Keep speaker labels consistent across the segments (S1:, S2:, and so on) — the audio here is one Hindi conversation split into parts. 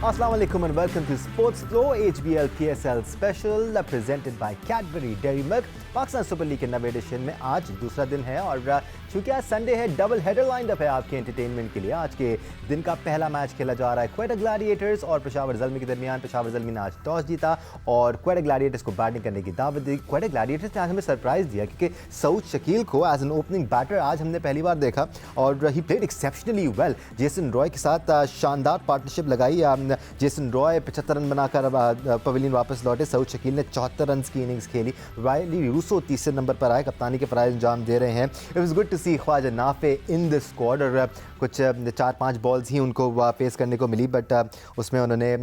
S1: Assalamu alaikum and welcome to Sports Flow HBL PSL Special presented by Cadbury Dairy Milk. Pakistan super league के नवे एडिशन में आज दूसरा दिन है और चूंकि आज संडे है, डबल हेडर लाइंड अप है आपके एंटरटेनमेंट के लिए। आज के दिन का पहला मैच खेला जा रहा है क्वेटा ग्लैडिएटर्स और पेशावर ज़ल्मी के दरमियान। पेशावर ज़ल्मी ने आज टॉस जीता और क्वेटा ग्लैडिएटर्स को बैटिंग करने की दावत दी। क्वेटा ग्लैडिएटर्स ने आज हमें सरप्राइज दिया क्योंकि सऊद शकील को एज एन ओपनिंग बैटर आज हमने पहली बार देखा और he played exceptionally well. Jason Roy के साथ शानदार पार्टनरशिप लगाई। जेसन रॉय 75 रन बनाकर पवेलियन वापस लौटे। सऊद शकील ने 74 रन की इनिंग्स खेली। रायली रूसो तीसरे नंबर पर आए, कप्तानी के फ़राइज़ अंजाम दे रहे हैं। It was good to see Khwaja Nafay in the squad और कुछ 4-5 बॉल्स ही उनको फेस करने को मिली बट उसमें उन्होंने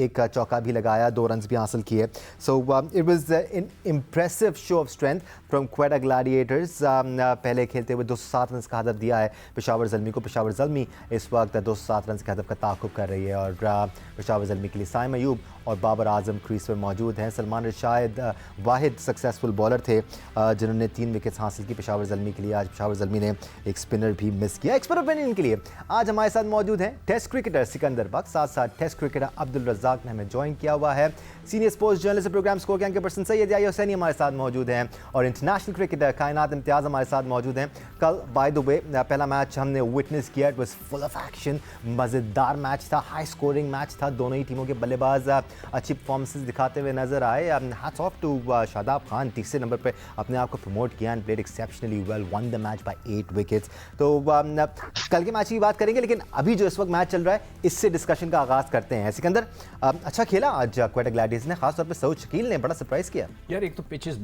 S1: एक चौका भी लगाया, 2 रन भी हासिल किए। So it was an impressive show off strength from Quetta Gladiators. पहले खेलते हुए 207 रन का हदफ दिया है पेशावर ज़ल्मी को। पेशावर ज़ल्मी इस वक्त 207 रन के हदफ का ताक़ुब कर रही है और पेशावर ज़ल्मी के लिए साइम अयूब और बाबर आजम क्रीज पर मौजूद हैं। सलमान शायद वाहिद सक्सेसफुल बॉलर थे जिन्होंने 3 विकेट्स हासिल की पेशावर ज़ल्मी के लिए। आज पेशावर ज़ल्मी ने एक स्पिनर भी मिस किया। एक्सपर्ट ओपिनियन के लिए आज हमारे साथ मौजूद हैं टेस्ट क्रिकेटर सिकंदर बख्श, साथ साथ टेस्ट क्रिकेटर अब्दुल रज़ाक ने हमें ज्वाइन किया हुआ है। Senior sports journalist program score के पर्सन सैयद याह्या हुसैनी हमारे साथ मौजूद हैं और इंटरनेशनल क्रिकेटर कायनात इम्तियाज़ हमारे साथ मौजूद हैं। कल बाय द वे पहला मैच हमने विटनेस किया। It was full of action, मज़ेदार मैच था, हाई स्कोरिंग मैच था। दोनों ही टीमों के बल्लेबाज अच्छी परफॉर्मेंसेस दिखाते हुए नजर आए। Hats off to Shadab Khan, तीसरे नंबर पे अपने आप को प्रमोट किया and played exceptionally well, won the match by 8 wickets. तो कल के मैच की बात करेंगे लेकिन अभी जो इस वक्त मैच चल रहा है इससे डिस्कशन का आगाज़ करते हैं। सिकंदर, अच्छा खेला आज क्वेटा ग्लैडिएटर्स ने, खासतौर पे सऊद शकील ने बड़ा सरप्राइज किया।
S2: यार एक तो पिचेस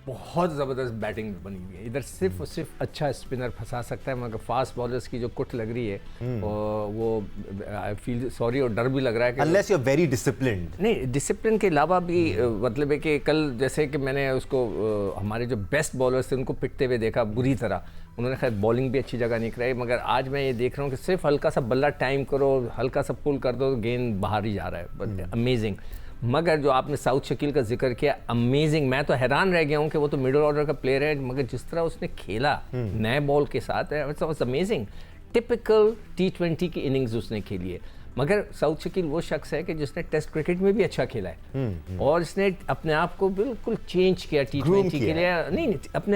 S2: बहुत ज़बरदस्त बैटिंग बनी हुई है। इधर सिर्फ अच्छा स्पिनर फंसा सकता है मगर फास्ट बॉलर्स की जो कुट लग रही है और वो आई फील सॉरी और डर भी लग रहा है कि
S1: unless you are very disciplined.
S2: नहीं, डिसिप्लिन के अलावा भी मतलब है कि कल जैसे कि मैंने उसको हमारे जो बेस्ट बॉलर्स थे उनको पिटते हुए देखा बुरी तरह। उन्होंने खैर बॉलिंग भी अच्छी जगह नहीं कराई मगर आज मैं ये देख रहा हूँ कि सिर्फ हल्का सा बल्ला टाइम करो, हल्का सा पुल कर दो, गेंद बाहर ही जा रहा है। अमेजिंग। मगर जो आपने साउथ शकील का जिक्र किया, अमेजिंग। मैं तो हैरान रह गया हूँ कि वो तो मिडिल ऑर्डर का प्लेयर है मगर जिस तरह उसने खेला नए बॉल के साथ, इट्स अमेजिंग। टिपिकल T20 की इनिंग्स उसने खेली है। मगर साउथ शकील वो शख्स है कि जिसने टेस्ट क्रिकेट में भी अच्छा खेला है और इसने अपने आप को बिल्कुल चेंज किया T20 के लिए। नहीं,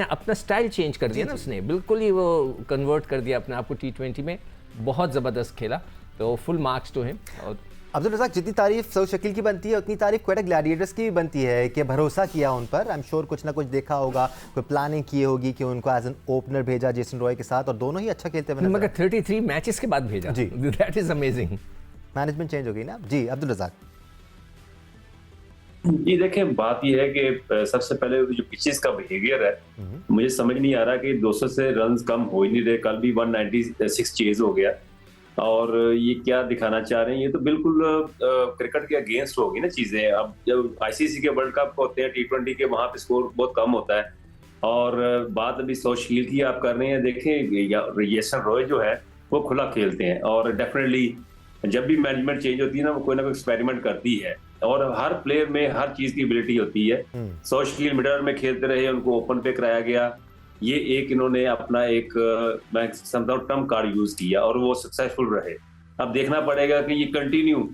S2: अपना स्टाइल चेंज कर दिया ना उसने, बिल्कुल ही वो कन्वर्ट कर दिया अपने आप को T20 में। बहुत ज़बरदस्त खेला, तो फुल मार्क्स टू हिम। और
S1: अब्दुल रज़ाक, जितनी तारीफ सऊद शकील की बनती है उतनी तारीफ क्वेटा ग्लैडिएटर्स की भी बनती है कि भरोसा किया उन पर। आई एम श्योर कुछ ना कुछ देखा होगा, कोई प्लानिंग की होगी कि उनको एज एन ओपनर भेजा जेसन रॉय के साथ और दोनों ही अच्छा खेलते हुए।
S2: मगर 33 मैचेस के बाद भेजा जी, that is amazing.
S1: Management change हो गई ना जी। अब्दुल रज़ाक
S3: ये देखें, बात ये है कि सबसे पहले जो पिचेस का बिहेवियर है मुझे समझ नहीं आ रहा कि 200 से रन कम हो ही नहीं रहे। कल भी 196 चेज हो गया और ये क्या दिखाना चाह रहे हैं, ये तो बिल्कुल क्रिकेट के अगेंस्ट होगी ना चीजें। अब जब आईसीसी के वर्ल्ड कप होते हैं T20 के, वहां पे स्कोर बहुत कम होता है। और बात अभी सऊद शकील की आप कर रहे हैं, देखें जेसन रॉय जो है वो खुला खेलते हैं और डेफिनेटली जब भी मैनेजमेंट चेंज होती है ना वो कोई ना कोई एक्सपेरिमेंट करती है और हर प्लेयर में हर चीज की एबिलिटी होती है। सऊद शकील मिडल में खेलते रहे, उनको ओपन पे कराया गया। ये एक इन्होंने अपना एक मैं समझता हूँ टर्म कार्ड यूज किया और वो सक्सेसफुल रहे। अब देखना पड़ेगा कि ये कंटिन्यू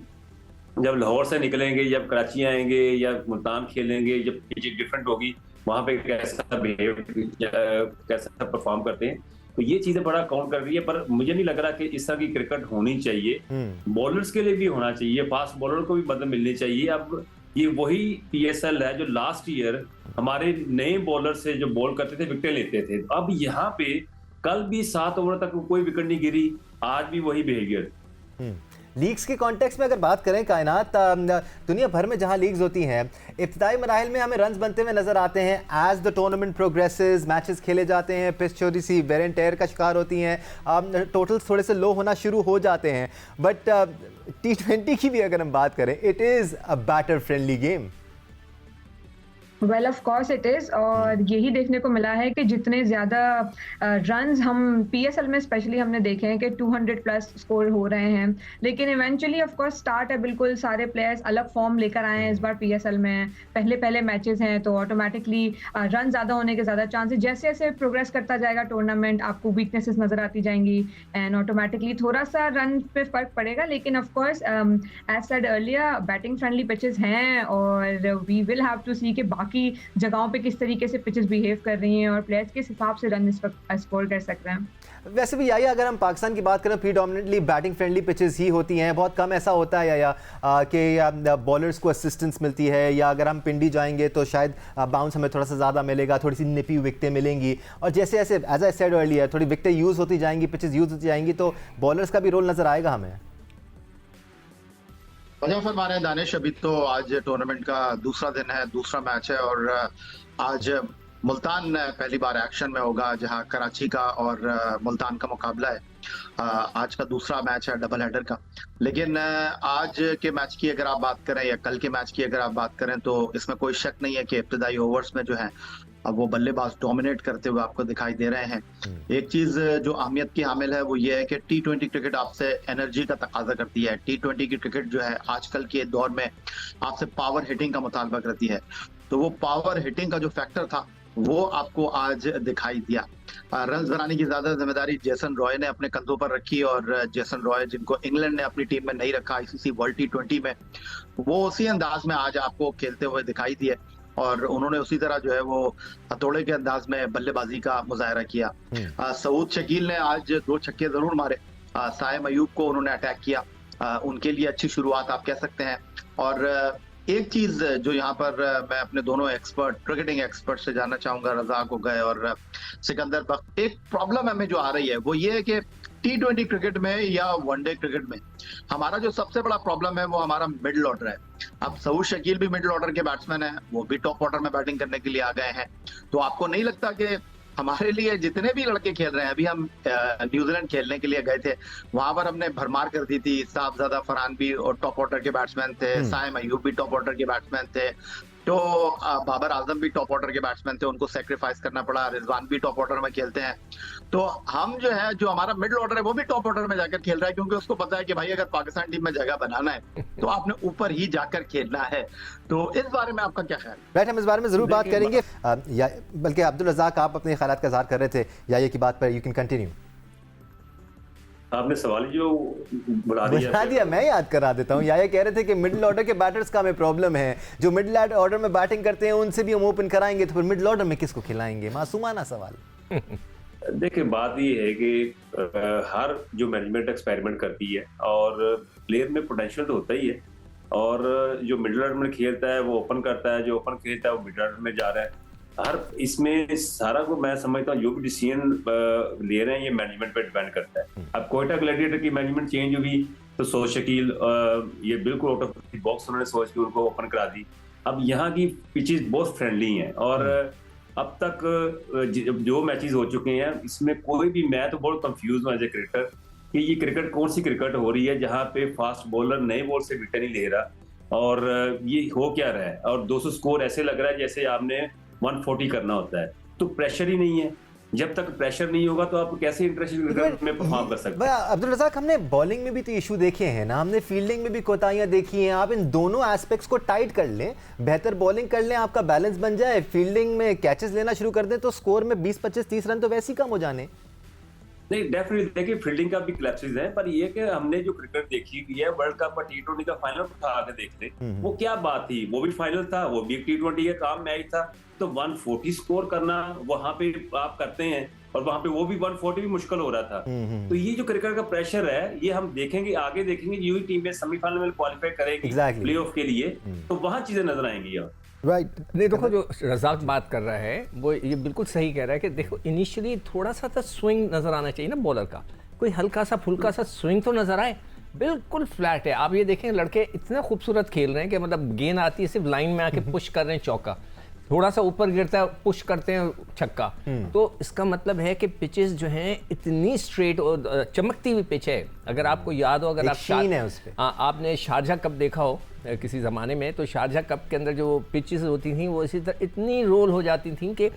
S3: जब लाहौर से निकलेंगे, जब कराची आएंगे या मुल्तान खेलेंगे, जब पिच डिफरेंट होगी वहां पे कैसा बिहेव, कैसा परफॉर्म करते हैं, तो ये चीजें बड़ा काउंट कर रही है। पर मुझे नहीं लग रहा कि इस तरह की क्रिकेट होनी चाहिए। बॉलर्स के लिए भी होना चाहिए, फास्ट बॉलर को भी मदद मिलनी चाहिए। अब ये वही PSL है जो लास्ट ईयर हमारे नए बॉलर से जो बॉल करते थे विकेट लेते थे। अब यहाँ पे कल भी 7 ओवर तक कोई विकेट नहीं गिरी, आज भी वही बिहेवियर।
S1: लीग्स के कॉन्टेक्स्ट में अगर बात करें कायनात, दुनिया भर में जहां लीग्स होती हैं इब्तिदाई मराहिल में हमें रन्स बनते हुए नजर आते हैं। As the tournament progresses, matches खेले जाते हैं, पिच थोड़ी सी वेयर एंड टेयर का शिकार होती हैं, टोटल्स थोड़े से लो होना शुरू हो जाते हैं। बट T20 की भी अगर हम बात करें, it is a batter friendly game.
S4: Well of course it is, और यही देखने को मिला है कि जितने ज्यादा रन्स हम पीएसएल में स्पेशली हमने देखे हैं कि 200 प्लस स्कोर हो रहे हैं, लेकिन इवेंचुअली ऑफ कोर्स स्टार्ट है, बिल्कुल सारे प्लेयर्स अलग फॉर्म लेकर आए हैं इस बार पीएसएल में, पहले मैचेस हैं तो ऑटोमेटिकली रन ज्यादा होने के ज्यादा चांसेस, जैसे जैसे प्रोग्रेस करता जाएगा टूर्नामेंट आपको वीकनेसेस नजर आती जाएंगी एंड ऑटोमेटिकली थोड़ा सा रन पे फर्क पड़ेगा, लेकिन of course as said earlier batting friendly pitches हैं और we will have to see कि बाकी जगहों पे किस तरीके से पिचेस बिहेव कर रही हैं और प्लेयर्स किस हिसाब से रन इस वक्त स्कोर कर सकते हैं।
S1: वैसे भी याया अगर हम पाकिस्तान की बात करें प्रीडोमिनेटली बैटिंग फ्रेंडली पिचेस ही होती हैं, बहुत कम ऐसा होता है याया कि बॉलर्स को असिस्टेंस मिलती है, या अगर हम पिंडी जाएंगे तो शायद बाउंस हमें थोड़ा सा ज़्यादा मिलेगा, थोड़ी सी निपी विकटें मिलेंगी, और जैसे जैसे एज आई सेड अर्लियर थोड़ी विकटें यूज़ होती जाएंगी, पिचेस यूज़ होती जाएंगी, तो बॉलर्स का भी रोल नज़र आएगा हमें।
S5: वजह फरमा रहे हैं दानिश, अभी तो आज टूर्नामेंट का दूसरा दिन है, दूसरा मैच है, और आज मुल्तान पहली बार एक्शन में होगा जहां कराची का और मुल्तान का मुकाबला है। आज का दूसरा मैच है डबल हेडर का, लेकिन आज के मैच की अगर आप बात करें या कल के मैच की अगर आप बात करें तो इसमें कोई शक नहीं है कि इब्तदाई ओवर्स में जो है अब वो बल्लेबाज डोमिनेट करते हुए आपको दिखाई दे रहे हैं। एक चीज जो अहमियत की हामिल है वो ये है कि T20 क्रिकेट आपसे एनर्जी का तकाजा करती है। T20 की क्रिकेट जो है आजकल के दौर में आपसे पावर हिटिंग का मुतालबा करती है, तो वो पावर हिटिंग का जो फैक्टर था वो आपको आज दिखाई दिया। रन बनाने की ज्यादा जिम्मेदारी जेसन रॉय ने अपने कंधों पर रखी, और जेसन रॉय जिनको इंग्लैंड ने अपनी टीम में नहीं रखा आईसीसी वर्ल्ड T20 में, वो उसी अंदाज में आज आपको खेलते हुए दिखाई दिए, और उन्होंने उसी तरह जो है वो हथौड़े के अंदाज में बल्लेबाजी का मुजाहरा किया। सऊद शकील ने आज 2 छक्के जरूर मारे, साइम अयूब को उन्होंने अटैक किया, उनके लिए अच्छी शुरुआत आप कह सकते हैं। और एक चीज जो यहाँ पर मैं अपने दोनों क्रिकेटिंग एक्सपर्ट से जानना चाहूंगा, रज़ाक हो गए और सिकंदर बख्श, एक प्रॉब्लम हमें जो आ रही है वो ये है कि T20 क्रिकेट में या वनडे क्रिकेट में हमारा जो सबसे बड़ा प्रॉब्लम है वो हमारा मिडिल ऑर्डर है। अब सऊद शकील भी मिडिल ऑर्डर के बैट्समैन हैं, वो भी टॉप ऑर्डर में बैटिंग करने के लिए आ गए हैं, तो आपको नहीं लगता कि हमारे लिए जितने भी लड़के खेल रहे हैं, अभी हम न्यूजीलैंड खेलने के लिए गए थे, वहां पर हमने भरमार कर दी थी, साहबजादा फरहान भी और टॉप ऑर्डर के बैट्समैन थे, साइम अयूब भी टॉप ऑर्डर के बैट्समैन थे, तो बाबर आजम भी टॉप ऑर्डर के बैट्समैन थे, उनको सेक्रीफाइस करना पड़ा, रिजवान भी टॉप ऑर्डर में खेलते हैं, तो हम जो है जो हमारा मिडिल ऑर्डर है वो भी टॉप ऑर्डर में जाकर खेल रहा है, क्योंकि उसको पता है कि भाई अगर पाकिस्तान टीम में जगह बनाना है तो आपने ऊपर ही जाकर खेलना है। तो इस बारे में आपका क्या ख्याल है?
S1: राइट, हम इस बारे में जरूर बात करेंगे, बल्कि अब्दुल रज़ाक आप अपने ख्यालात का इज़हार कर रहे थे या ये की बात पर, यू कैन कंटिन्यू।
S3: आपने सवाल जो बुला
S1: दिया मैं याद करा देता हूँ। या कह रहे थे कि मिडिल ऑर्डर के बैटर्स का हमें प्रॉब्लम है, जो मिडिल ऑर्डर में बैटिंग करते हैं उनसे भी हम ओपन कराएंगे तो फिर मिडिल ऑर्डर में किसको खिलाएंगे? मासूमाना सवाल।
S3: देखिए, बात ये है कि हर जो मैनेजमेंट एक्सपेरिमेंट करती है और प्लेयर में पोटेंशियल तो होता ही है, और जो मिडिल ऑर्डर में खेलता है वो ओपन करता है, जो ओपन खेलता है वो मिडिल ऑर्डर में जा रहा है। हर इसमें सारा को मैं समझता हूँ जो भी डिसीजन ले रहे हैं ये मैनेजमेंट पे डिपेंड करता है। अब कोयटा ग्लैडिएटर की मैनेजमेंट चेंज हुई तो सो शकील ये बिल्कुल आउट ऑफ द बॉक्स उन्होंने सोच के उनको ओपन करा दी। अब यहाँ की पिचेस बहुत फ्रेंडली हैं, और अब तक जो मैचेस हो चुके हैं इसमें कोई भी, मैं तो बहुत कंफ्यूज हूँ एज ए क्रिकेटर कि ये क्रिकेट कौन सी क्रिकेट हो रही है जहाँ पे फास्ट बॉलर नए बॉल से विकेट नहीं ले रहा, और ये हो क्या रहा है। और 200 स्कोर ऐसे लग रहा है जैसे आपने 140 करना होता है, तो प्रेशर ही नहीं है। जब तक प्रेशर नहीं होगा तो आप कैसे इंटरेस्टिंग क्रिकेट में परफॉर्म कर सकते हैं?
S1: अब्दुल रज़ाक, हमने बॉलिंग में भी तो इशू देखे हैं ना, हमने फील्डिंग में भी कोताहियां देखी हैं। आप इन दोनों एस्पेक्ट्स को टाइट कर लें, बेहतर बॉलिंग कर लें, आपका बैलेंस बन जाए, फील्डिंग में कैचेस लेना शुरू कर दें तो स्कोर में 20, 25, 30 रन तो वैसे ही कम हो जाने।
S3: नहीं, डेफिनेटली देखिए फील्डिंग का भी क्लैप्सेस है, पर ये कि हमने जो क्रिकेट देखी हुई है वर्ल्ड कप और T20 का फाइनल उठा के देखते, वो क्या बात थी, वो भी फाइनल था, वो भी T20 का काम मैच था, तो 140 स्कोर करना वहां पे आप करते हैं, और वहां पे वो भी 140 भी मुश्किल हो रहा था। तो ये जो क्रिकेट का प्रेशर है ये हम देखेंगे, आगे देखेंगे, यूं ही टीमें सेमीफाइनल में क्वालिफाई करेगी प्लेऑफ के लिए, तो वहां चीजें नजर आएंगी। और
S2: राइट, नहीं देखो जो रज़ाक बात कर रहा है वो ये बिल्कुल सही कह रहा है कि देखो इनिशियली थोड़ा सा तो स्विंग नजर आना चाहिए ना बॉलर का, कोई हल्का सा फुल्का सा स्विंग तो नजर आए। बिल्कुल फ्लैट है, आप ये देखें लड़के इतना खूबसूरत खेल रहे हैं कि मतलब गेंद आती है सिर्फ लाइन में आके पुश कर रहे हैं चौका, थोड़ा सा ऊपर गिरता है, पुश करते हैं, छक्का। तो इसका मतलब है कि पिचेस जो हैं इतनी स्ट्रेट और चमकती हुई पिच है। अगर आपको याद हो, अगर आप
S1: शीन है उस पे।
S2: आपने शारजा कप देखा हो किसी ज़माने में, तो शारजा कप के अंदर जो पिचेस होती थी वो इसी तरह इतनी रोल हो जाती थी कि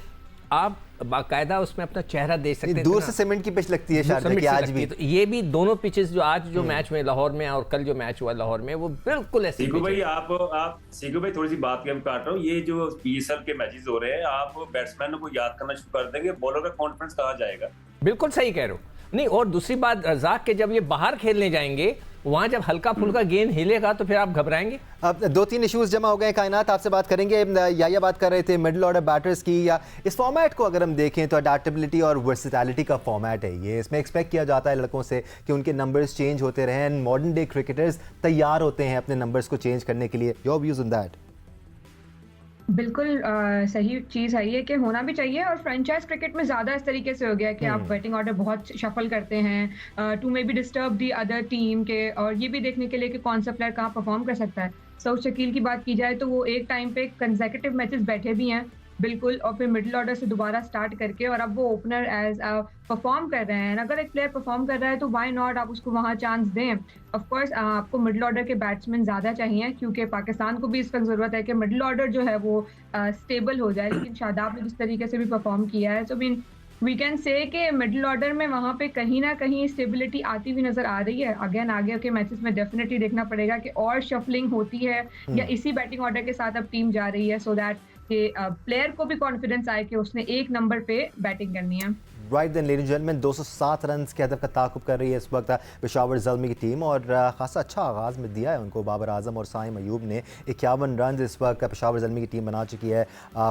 S2: आप बाकायदा उसमें अपना चेहरा देख सकते हैं।
S1: दूर से सीमेंट की पिच लगती है शारजा की आज भी।
S2: तो ये भी दोनों पिचेस जो आज जो मैच में लाहौर में और कल जो मैच हुआ लाहौर में, वो बिल्कुल ऐसी
S3: सीकू भाई आप सीकू भाई थोड़ी सी बात की हम काट रहा हूँ। ये जो पीएसएल के मैचेस हो रहे हैं, आप बैट्समैनों को याद करना शुरू कर देंगे, बॉलर का कॉन्फिडेंस कहाँ जाएगा?
S2: बिल्कुल सही कह रहे हो। नहीं, और दूसरी बात रज़ाक के जब ये बाहर खेलने जाएंगे, वहां जब हल्का फुल्का गेंद हिलेगा तो फिर आप घबराएंगे।
S1: अब 2-3 इश्यूज जमा हो गए। कायनात, आपसे बात करेंगे। या बात कर रहे थे मिडिल ऑर्डर बैटर्स की। या इस फॉर्मेट को अगर हम देखें तो अडेप्टेबिलिटी और वर्सेटैलिटी का फॉर्मेट है ये। इसमें एक्सपेक्ट किया जाता है लड़कों से कि उनके नंबर्स चेंज होते रहें। मॉडर्न डे क्रिकेटर्स तैयार होते हैं अपने नंबर्स को चेंज करने के लिए। Your views on that?
S4: बिल्कुल सही चीज़ है ये कि होना भी चाहिए, और फ्रेंचाइज क्रिकेट में ज़्यादा इस तरीके से हो गया कि आप बैटिंग ऑर्डर बहुत शफल करते हैं to maybe disturb the other team के, और ये भी देखने के लिए कि कौन सा प्लेयर कहाँ परफॉर्म कर सकता है। सऊद शकील की बात की जाए तो वो एक टाइम पे कंसेक्यूटिव मैचेस बैठे भी हैं बिल्कुल, और फिर मिडिल ऑर्डर से दोबारा स्टार्ट करके, और अब वो ओपनर एज परफॉर्म कर रहे हैं। अगर एक प्लेयर परफॉर्म कर रहा है तो व्हाई नॉट आप उसको वहाँ चांस दें। ऑफ कोर्स आपको मिडिल ऑर्डर के बैट्समैन ज़्यादा चाहिए, क्योंकि पाकिस्तान को भी इस वक्त ज़रूरत है कि मिडिल ऑर्डर जो है वो स्टेबल हो जाए। लेकिन शादाब ने जिस तरीके से भी परफॉर्म किया है, तो मीन वी कैन से कि मिडिल ऑर्डर में वहाँ पे कहीं ना कहीं स्टेबिलिटी आती हुई नजर आ रही है। अगेन आगे के मैचेस में डेफिनेटली देखना पड़ेगा कि और शफलिंग होती है या इसी बैटिंग ऑर्डर के साथ अब टीम जा रही है, सो दैट कि प्लेयर को भी कॉन्फिडेंस आए कि उसने एक नंबर पे बैटिंग करनी है।
S1: Right then ladies and gentleman, 207 run के हदफ का ताकुब कर रही है इस वक्त पेशावर ज़ल्मी की टीम, और खासा अच्छा आगाज़ में दिया है उनको बाबर आजम और साइम अयूब ने। 51 रन इस वक्त पेशावर ज़ल्मी की टीम बना चुकी है।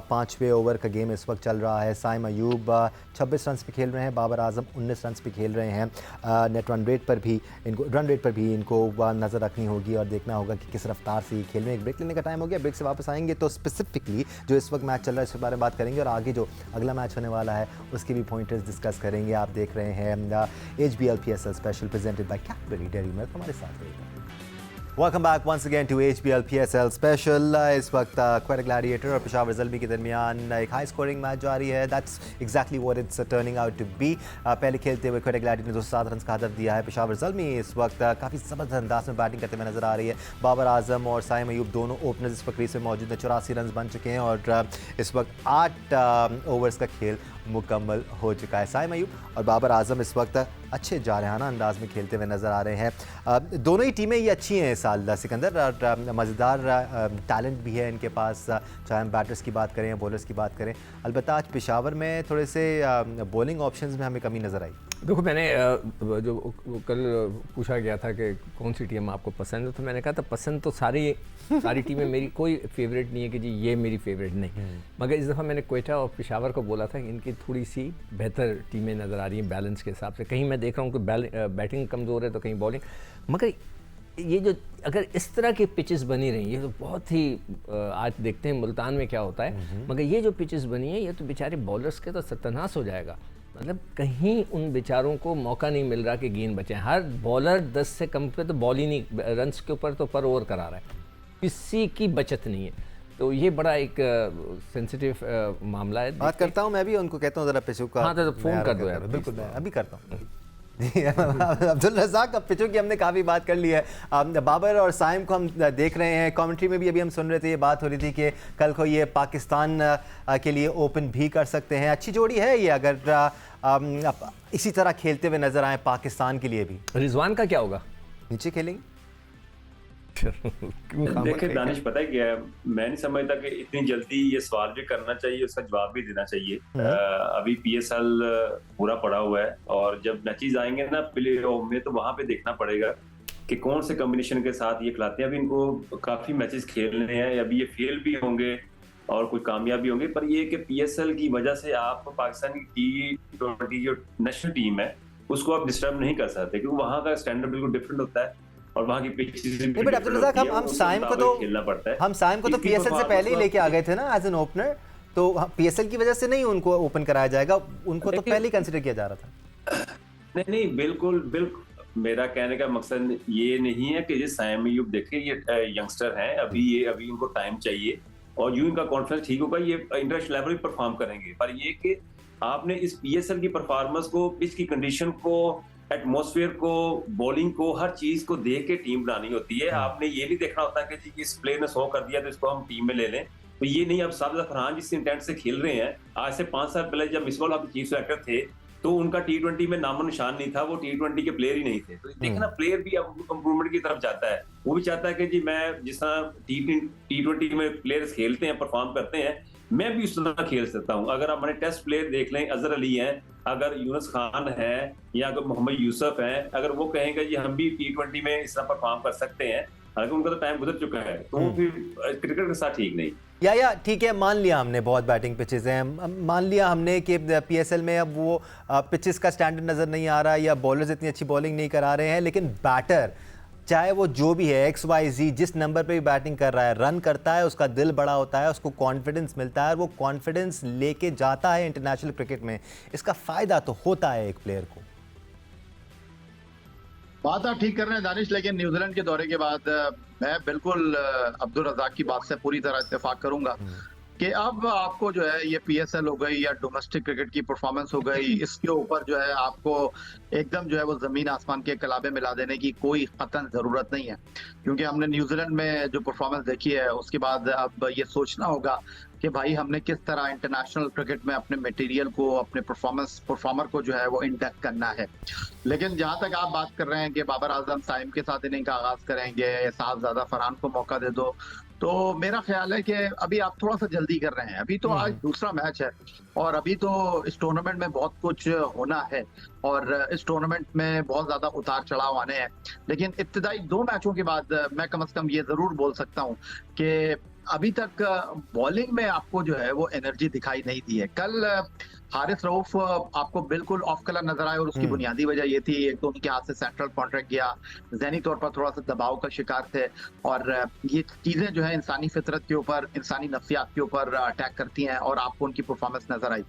S1: 5वें ओवर का गेम इस वक्त चल रहा है। साइम अयूब 26 रन पे खेल रहे हैं, बाबर आजम 19 रन पे खेल रहे हैं। नेट रन रेट पर भी इनको नज़र रखनी होगी और देखना होगा कि किस रफ्तार से खेल रहे हैं। एक ब्रेक लेने का टाइम हो गया, ब्रेक से वापस आएंगे तो स्पेसिफिकली जो इस वक्त मैच चल रहा है इसके बारे में बात करेंगे, और आगे जो अगला मैच होने वाला है उसके भी पॉइंटर्स डिस्कस करेंगे। आप देख रहे हैं HBL PSL special presented by Cadbury Dairy Milk. हमारे साथ रहिएगा। Welcome back once again to HBL PSL special. इस वक्त क्वेटा ग्लैडिएटर और पेशावर ज़ल्मी के दरमियान एक हाई स्कोरिंग मैच जारी है। That's exactly what it's turning out to be. पहले खेलते हुए क्वेटा ग्लैडिएटर ने 207 रन का हदफ दिया है। पेशावर ज़ल्मी इस वक्त काफ़ी ज़बरदस्त अंदाज में बैटिंग करते हुए नजर आ रही है। बाबर आजम और साइम अयूब दोनों ओपनर्स इस वक्त क्रीज में मौजूद हैं। 84 रन बन चुके हैं और इस वक्त 8 ओवर्स का खेल मुकम्मल हो चुका है। साइम अयूब और बाबर आजम इस वक्त अच्छे जारहाना अंदाज में खेलते हुए नज़र आ रहे हैं। दोनों ही टीमें ये अच्छी हैं इस साल सिकंदर, और मज़ेदार टैलेंट भी है इनके पास, चाहे हम बैटर्स की बात करें या बॉलर्स की बात करें। अलबत्ता आज पेशावर में थोड़े से बॉलिंग ऑप्शंस में हमें कमी नज़र आई।
S2: देखो, मैंने जो कल पूछा गया था कि कौन सी टीम आपको पसंद है, तो मैंने कहा था पसंद तो सारी टीमें, मेरी कोई फेवरेट नहीं है कि जी ये मेरी फेवरेट नहीं। मगर इस दफ़ा मैंने क्वेटा और पेशावर को बोला था कि इनकी थोड़ी सी बेहतर टीमें नज़र आ रही हैं बैलेंस के हिसाब से। कहीं मैं देख रहा हूँ कि बैटिंग कमज़ोर है तो कहीं बॉलिंग। मगर ये जो अगर इस तरह की पिचेस बनी रही, ये तो बहुत ही आज देखते हैं मुल्तान में क्या होता है। मगर ये जो पिचेस बनी है, ये तो बेचारे बॉलर्स के तो सत्यानाश हो जाएगा। मतलब कहीं उन बेचारों को मौका नहीं मिल रहा कि गेंद बचे। हर बॉलर 10 से कम पे तो बॉल ही नहीं, रन्स के ऊपर तो पर ओवर करा रहा है, किसी की बचत नहीं है। तो ये बड़ा एक सेंसिटिव मामला है।
S1: बात करता हूँ मैं भी, उनको कहता हूँ ज़रा पिचू का।
S2: हाँ, तो फ़ोन कर दो यार।
S1: बिल्कुल, मैं अभी करता हूँ। अब्दुल रज़ाक, अब पिचों की हमने काफ़ी बात कर ली है। बाबर और साइम को हम देख रहे हैं, कमेंट्री में भी अभी हम सुन रहे थे, ये बात हो रही थी कि कल को ये पाकिस्तान के लिए ओपन भी कर सकते हैं। अच्छी जोड़ी है ये, अगर इसी तरह खेलते हुए नजर आए पाकिस्तान के लिए भी।
S2: रिजवान का क्या होगा?
S1: नीचे खेलेंगे।
S3: देखिए दानिश, पता है क्या है, मैं नहीं समझता कि इतनी जल्दी ये सवाल भी करना चाहिए, उसका जवाब भी देना चाहिए। अभी PSL पूरा पड़ा हुआ है, और जब मैचेस आएंगे ना प्ले ऑफ में, तो वहां पे देखना पड़ेगा कि कौन से कॉम्बिनेशन के साथ ये खिलाते हैं। अभी इनको काफी मैचेस खेलने हैं, अभी ये फेल भी होंगे और कुछ कामयाब भी होंगे, पर ये कि PSL की वजह से आप पाकिस्तान की T20 जो नेशनल टीम है उसको आप डिस्टर्ब नहीं कर सकते, क्योंकि वहाँ का स्टैंडर्ड बिल्कुल डिफरेंट होता है और वहाँ की पिचेस भी
S1: बट अब्दुल रज़ाक, हम साइम को तो
S3: खेलना पड़ता है।
S1: हम साइम को तो PSL से पहले ही लेके आ गए थे ना एज एन ओपनर, तो PSL की वजह से नहीं उनको ओपन कराया जाएगा, उनको तो पहले ही कंसिडर किया जा रहा था।
S3: नहीं, बिल्कुल मेरा कहने का मकसद ये नहीं है कि ये साइम अयूब, देखिए ये यंगस्टर हैं, अभी इनको टाइम चाहिए। और यूं इनका कॉन्फिडेंस ठीक होगा, ये इंटरनेशनल लेवल पर परफॉर्म करेंगे। पर ये कि आपने इस पीएसएल की परफॉर्मेंस को, पिच की कंडीशन को, एटमॉस्फेयर को, बॉलिंग को, हर चीज को देख के टीम बनानी होती है। आपने ये नहीं देखना होता कि जी इस प्लेयर ने 100 कर दिया तो इसको हम टीम में ले लें, तो ये नहीं। अब साबित फरहान जिस इंटेंट से खेल रहे हैं, आज से 5 साल पहले जब मिसबाह उल हक चीफ सेलेक्टर थे तो उनका टी20 में नामो निशान नहीं था, वो टी20 के प्लेयर ही नहीं थे। तो देखना प्लेयर भी अब इंप्रूवमेंट की तरफ जाता है, वो भी चाहता है कि जी मैं जिस तरह टी20 में प्लेयर्स खेलते हैं, परफॉर्म करते हैं, मैं भी उस तरह खेल सकता हूं। अगर आप हमारे टेस्ट प्लेयर देख लें, अजहर अली हैं, अगर यूनुस खान है या अगर मोहम्मद यूसुफ हैं, अगर वो कहेंगे जी हम भी टी20 में इस तरह परफॉर्म कर सकते हैं, हालांकि उनका तो टाइम गुजर चुका है, तो वो फिर क्रिकेट के साथ ठीक नहीं।
S1: या ठीक है, मान लिया हमने बहुत बैटिंग पिचेस हैं, मान लिया हमने कि पीएसएल में अब वो पिचेस का स्टैंडर्ड नज़र नहीं आ रहा या बॉलर्स इतनी अच्छी बॉलिंग नहीं करा रहे हैं, लेकिन बैटर चाहे वो जो भी है XYZ जिस नंबर पे भी बैटिंग कर रहा है, रन करता है, उसका दिल बड़ा होता है, उसको कॉन्फिडेंस मिलता है और वो कॉन्फिडेंस लेके जाता है इंटरनेशनल क्रिकेट में। इसका फ़ायदा तो होता है एक प्लेयर को।
S5: बात आप ठीक कर रहे हैं दानिश, लेकिन न्यूजीलैंड के दौरे के बाद मैं बिल्कुल अब्दुल रज़ाक की बात से पूरी तरह इत्तेफाक करूंगा कि अब आपको जो है ये पीएसएल हो गई या डोमेस्टिक क्रिकेट की परफॉर्मेंस हो गई, इसके ऊपर जो है आपको एकदम जो है वो जमीन आसमान के कलाबे मिला देने की कोई कतई जरूरत नहीं है, क्योंकि हमने न्यूजीलैंड में जो परफॉर्मेंस देखी है उसके बाद अब ये सोचना होगा कि भाई हमने किस तरह इंटरनेशनल क्रिकेट में अपने मटेरियल को, अपने परफॉर्मर को जो है वो इंडेक्ट करना है। लेकिन जहां तक आप बात कर रहे हैं कि बाबर आजम साइम के साथ इनिंग का आगाज करेंगे, साहबजादा फरहान को मौका दे दो, तो मेरा ख्याल है कि अभी आप थोड़ा सा जल्दी कर रहे हैं। अभी तो आज दूसरा मैच है और अभी तो इस टूर्नामेंट में बहुत कुछ होना है और इस टूर्नामेंट में बहुत ज्यादा उतार चढ़ाव आने हैं। लेकिन इब्तिदाई 2 मैचों के बाद मैं कम से कम ये जरूर बोल सकता हूँ कि अभी तक बॉलिंग में आपको जो है वो एनर्जी दिखाई नहीं दी है। कल हारिस रऊफ आपको बिल्कुल ऑफ कलर नजर आए और उसकी बुनियादी वजह ये थी, एक तो उनके हाथ से सेंट्रल कॉन्ट्रैक्ट गया, ज़हनी तौर पर थोड़ा सा दबाव का शिकार थे और ये चीजें जो है इंसानी फितरत के ऊपर, इंसानी नफ्सियात के ऊपर अटैक करती हैं और आपको उनकी परफॉर्मेंस नजर आई।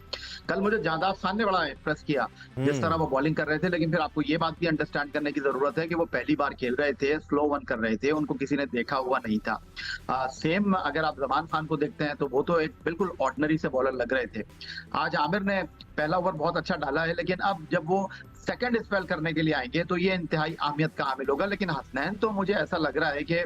S5: कल मुझे जादाद खान ने बड़ा इम्प्रेस किया जिस तरह वो बॉलिंग कर रहे थे, लेकिन फिर आपको ये बात भी अंडरस्टैंड करने की जरूरत है कि वो पहली बार खेल रहे थे, स्लो वन कर रहे थे, उनको किसी ने देखा हुआ नहीं था। सेम अगर आप जमान खान को देखते हैं तो वो तो एक बिल्कुल ऑर्डिनरी से बॉलर लग रहे थे। आज आमिर ने पहला ओवर बहुत अच्छा डाला है, लेकिन अब जब वो सेकंड स्पेल करने के लिए आएंगे तो ये इंतहाई अहमियत का हामिल होगा। लेकिन हसनैन तो मुझे ऐसा लग रहा है कि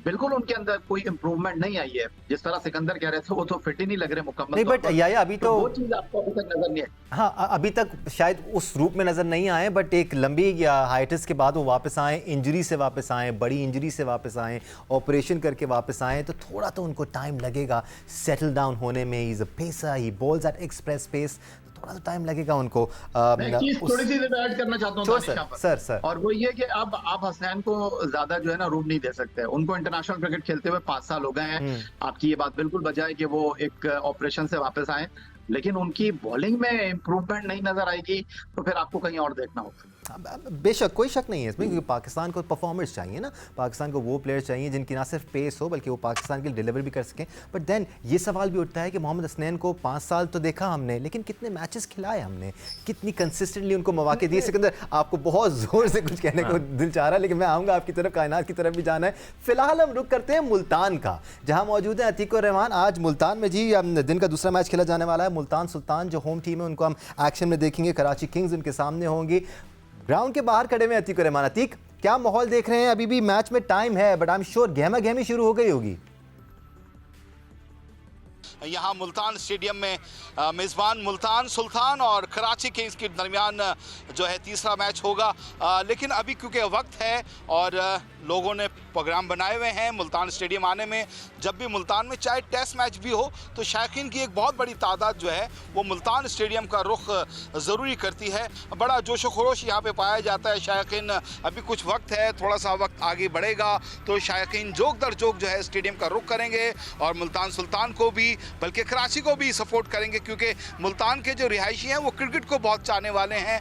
S5: बिल्कुल उनके अंदर कोई इंप्रूवमेंट नहीं आई है। जिस तरह सिकंदर कह रहे थे वो तो फिट ही नहीं लग रहे मुकम्मल।
S1: नहीं बट या अभी तो
S5: वो चीज आपको अभी तक नजर नहीं आई।
S1: हाँ, अभी तक शायद उस रूप में नजर नहीं आए, बट एक लंबी हाइटिस के बाद वो वापस आए, इंजरी से वापस आए, बड़ी इंजरी से वापस आए, ऑपरेशन करके वापस आए, तो थोड़ा तो उनको टाइम लगेगा सेटल डाउन होने में। He is a pacer, he bowls at express pace, थोड़ा तो टाइम लगेगा उनको।
S5: मैं थोड़ी सी ऐड करना चाहता हूँ
S1: सर,
S5: और वो ये कि अब आप हसनैन को ज्यादा जो है ना रूम नहीं दे सकते। उनको इंटरनेशनल क्रिकेट खेलते हुए 5 साल हो गए हैं। आपकी ये बात बिल्कुल बजाय है कि वो एक ऑपरेशन से वापस आए, लेकिन उनकी बॉलिंग में इंप्रूवमेंट नहीं नजर आएगी, तो फिर आपको कहीं और देखना होगा।
S1: बेशक कोई शक नहीं है इसमें, क्योंकि पाकिस्तान को परफॉर्मर्स चाहिए ना, पाकिस्तान को वो प्लेयर्स चाहिए जिनकी ना सिर्फ पेस हो बल्कि वो पाकिस्तान के लिए डिलीवर भी कर सकें। बट देन ये सवाल भी उठता है कि मोहम्मद हसनैन को 5 साल तो देखा हमने, लेकिन कितने मैचेस खिलाए हमने, कितनी कंसिस्टेंटली उनको मौके दिए। सिकंदर, आपको बहुत जोर से कुछ कहने को दिल चाह रहा है, लेकिन मैं आऊँगा आपकी तरफ, कायनात की तरफ भी जाना है। फिलहाल हम रुक करते हैं मुल्तान का, जहाँ मौजूद है अतीक उर रहमान। आज मुल्तान में जी दिन का दूसरा मैच खेला जाने वाला है। मुल्तान सुल्तान जो होम टीम है उनको हम एक्शन में देखेंगे, कराची किंग्स उनके सामने होंगी। ग्राउंड के बाहर खड़े हुए अतीक उर रहमान। अतीक, क्या माहौल देख रहे हैं? अभी भी मैच में टाइम है, बट आई एम श्योर गहमा गहमी शुरू हो गई होगी।
S6: यहाँ मुल्तान स्टेडियम में मेज़बान मुल्तान सुल्तान और कराची किंग्स के दरमियान जो है तीसरा मैच होगा। लेकिन अभी क्योंकि वक्त है और लोगों ने प्रोग्राम बनाए हुए हैं मुल्तान स्टेडियम आने में। जब भी मुल्तान में चाहे टेस्ट मैच भी हो तो शायकीन की एक बहुत बड़ी तादाद जो है वो मुल्तान स्टेडियम का रुख ज़रूरी करती है। बड़ा जोश व खरोश यहाँ पे पाया जाता है। शायकीन अभी कुछ वक्त है, थोड़ा सा वक्त आगे बढ़ेगा तो शायकीन जोक दर जोक जो है स्टेडियम का रुख करेंगे और मुल्तान सुल्तान को भी बल्कि कराची को भी सपोर्ट करेंगे, क्योंकि मुल्तान के जो रिहायशी हैं वो क्रिकेट को बहुत चाहने वाले हैं।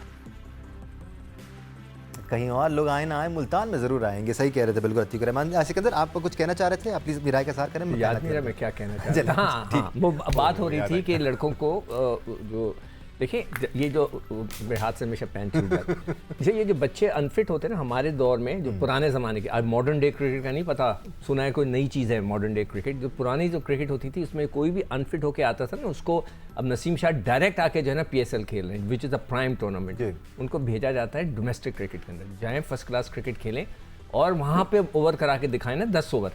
S1: कहीं और लोग आए ना आए, मुल्तान में जरूर आएंगे। सही कह रहे थे बिल्कुल अतीक उर रहमान। सिकंदर, आप कुछ कहना चाह रहे थे? आप प्लीज अपनी राय का सार करें।
S2: याद नहीं रहा मैं क्या कहना चाह रहा था। हाँ, वो बात हो रही थी कि लड़कों को जो देखिए ये जो मेरे हाथ से हमेशा पेन छूट जाता है। जैसे ये जो बच्चे अनफिट होते हैं ना हमारे दौर में, जो पुराने ज़माने के, आज मॉडर्न डे क्रिकेट का नहीं पता, सुना है कोई नई चीज़ है मॉडर्न डे क्रिकेट। जो पुरानी जो क्रिकेट होती थी उसमें कोई भी अनफिट होकर आता था ना, उसको अब नसीम शाह डायरेक्ट आके जो है ना PSL खेल रहे हैं, which is a prime tournament, उनको भेजा जाता है डोमेस्टिक क्रिकेट के अंदर, जाएँ फर्स्ट क्लास क्रिकेट खेलें और वहाँ पे ओवर करा के दिखाएं ना 10 ओवर।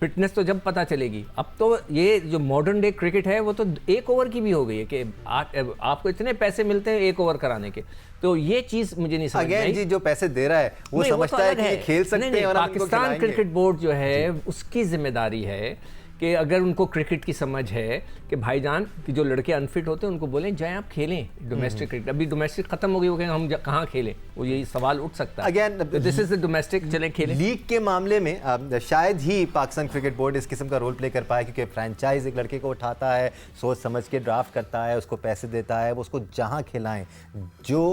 S2: फिटनेस तो जब पता चलेगी। अब तो ये जो मॉडर्न डे क्रिकेट है वो तो 1 ओवर की भी हो गई है कि आपको इतने पैसे मिलते हैं 1 ओवर कराने के। तो ये चीज़ मुझे नहीं समझ आई।
S1: जी जो पैसे दे रहा है वो समझता है कि ये खेल सकते हैं और हम इनको
S2: पाकिस्तान
S1: खिलाएंगे।
S2: क्रिकेट बोर्ड जो है उसकी जिम्मेदारी है कि अगर उनको क्रिकेट की समझ है कि भाईजान कि जो लड़के अनफिट होते हैं उनको बोलें जाएं आप खेलें डोमेस्टिक क्रिकेट। अभी डोमेस्टिक खत्म हो गई, वो कहेंगे हम कहाँ खेलें, वो यही सवाल उठ सकता है।
S1: Again
S2: this is the domestic, चलें खेलें।
S1: लीग के मामले में शायद ही पाकिस्तान क्रिकेट बोर्ड इस किस्म का रोल प्ले कर पाए, क्योंकि फ्रेंचाइज एक लड़के को उठाता है, सोच समझ के ड्राफ्ट करता है, उसको पैसे देता है, वो उसको जहाँ खिलाएं जो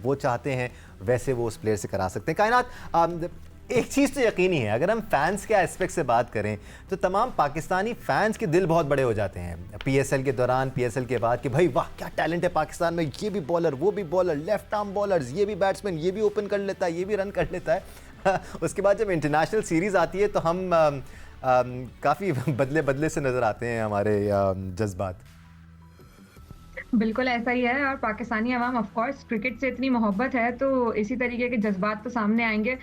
S1: वो चाहते हैं वैसे वो उस प्लेयर से करा सकते हैं। कायनात, एक चीज़ तो यकीनी है, अगर हम फैंस के एस्पेक्ट से बात करें तो तमाम पाकिस्तानी फैंस के दिल बहुत बड़े हो जाते हैं PSL के दौरान, PSL के बाद, कि भाई वाह क्या टैलेंट है पाकिस्तान में, ये भी बॉलर वो भी बॉलर, लेफ्ट आर्म बॉलर्स, ये भी बैट्समैन, ये भी ओपन कर लेता है, ये भी रन कर लेता है। उसके बाद जब इंटरनेशनल सीरीज़ आती है तो हम काफ़ी बदले बदले से नज़र आते हैं हमारे जज्बात।
S4: बिल्कुल ऐसा ही है, और पाकिस्तानी अवाम ऑफ कोर्स क्रिकेट से इतनी मोहब्बत है तो इसी तरीके के जज्बात तो सामने आएंगे।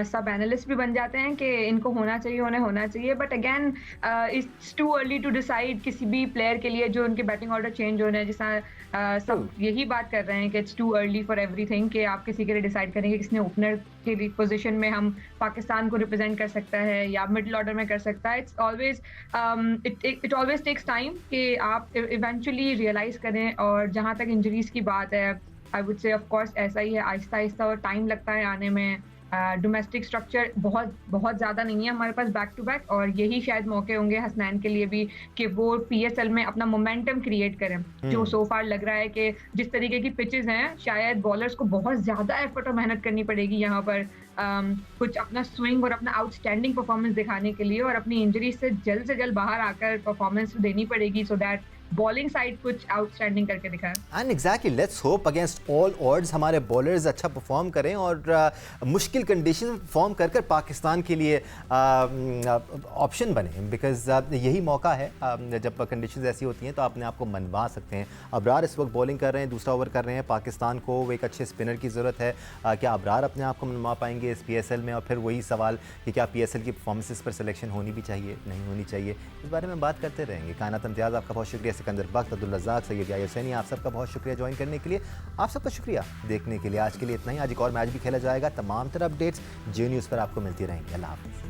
S4: सब एनालिस्ट भी बन जाते हैं कि इनको होना चाहिए, उन्हें होना चाहिए, but again it's too early to decide किसी भी प्लेयर के लिए जो उनके बैटिंग ऑर्डर चेंज हो रहे हैं। जैसा सब यही बात कर रहे हैं कि it's too early for everything, कि आप किसी के लिए डिसाइड करेंगे किसने ओपनर की पोजीशन में हम पाकिस्तान को रिप्रेजेंट कर सकता है या मिडिल ऑर्डर में कर सकता है। इट ऑलवेज टेक्स टाइम कि आप इवेंचुअली रियलाइज करें। और जहाँ तक इंजरीज की बात है, I would say of course ऐसा ही है, आहिस्ता आहिस्ता और टाइम लगता है आने में। डोमेस्टिक स्ट्रक्चर बहुत ज़्यादा नहीं है हमारे पास बैक टू बैक, और यही शायद मौके होंगे हसनैन के लिए भी कि वो PSL में अपना मोमेंटम क्रिएट करें। जो सो फार लग रहा है कि जिस तरीके की पिचेस हैं, शायद बॉलर्स को बहुत ज़्यादा एफर्ट और मेहनत करनी पड़ेगी यहाँ पर कुछ अपना स्विंग और अपना आउटस्टैंडिंग परफॉर्मेंस दिखाने के लिए, और अपनी इंजरी से जल्द बाहर आकर परफॉर्मेंस देनी पड़ेगी सो दैट बॉलिंग साइड कुछ आउटस्टैंडिंग करके दिखाएं।
S1: And exactly, let's hope against all odds हमारे बॉलर्स अच्छा परफॉर्म करें और मुश्किल कंडीशन फॉर्म कर पाकिस्तान के लिए ऑप्शन बने, बिकॉज यही मौका है जब कंडीशंस ऐसी होती हैं तो अपने आप को मनवा सकते हैं। अबरार इस वक्त बॉलिंग कर रहे हैं, दूसरा ओवर कर रहे हैं, पाकिस्तान को एक अच्छे स्पिनर की ज़रूरत है। क्या अबरार अपने आप को मनवा पाएंगे इस PSL में? और फिर वही सवाल कि क्या PSL की परफॉर्मेंसेस पर सिलेक्शन होनी भी चाहिए, नहीं होनी चाहिए, इस बारे में बात करते रहेंगे। कायनात इम्तियाज़, आपका बहुत शुक्रिया। सिकंदर बख्त, अब्दुल रज़ाक, सैयद याहिया हुसैनी, आप सबका बहुत शुक्रिया ज्वाइन करने के लिए, आप सबका शुक्रिया देखने के लिए। आज के लिए इतना ही। आज एक और मैच भी खेला जाएगा। तमाम तरह अपडेट्स J न्यूज़ पर आपको मिलती रहेंगी। अल्लाह हाफ़िज़।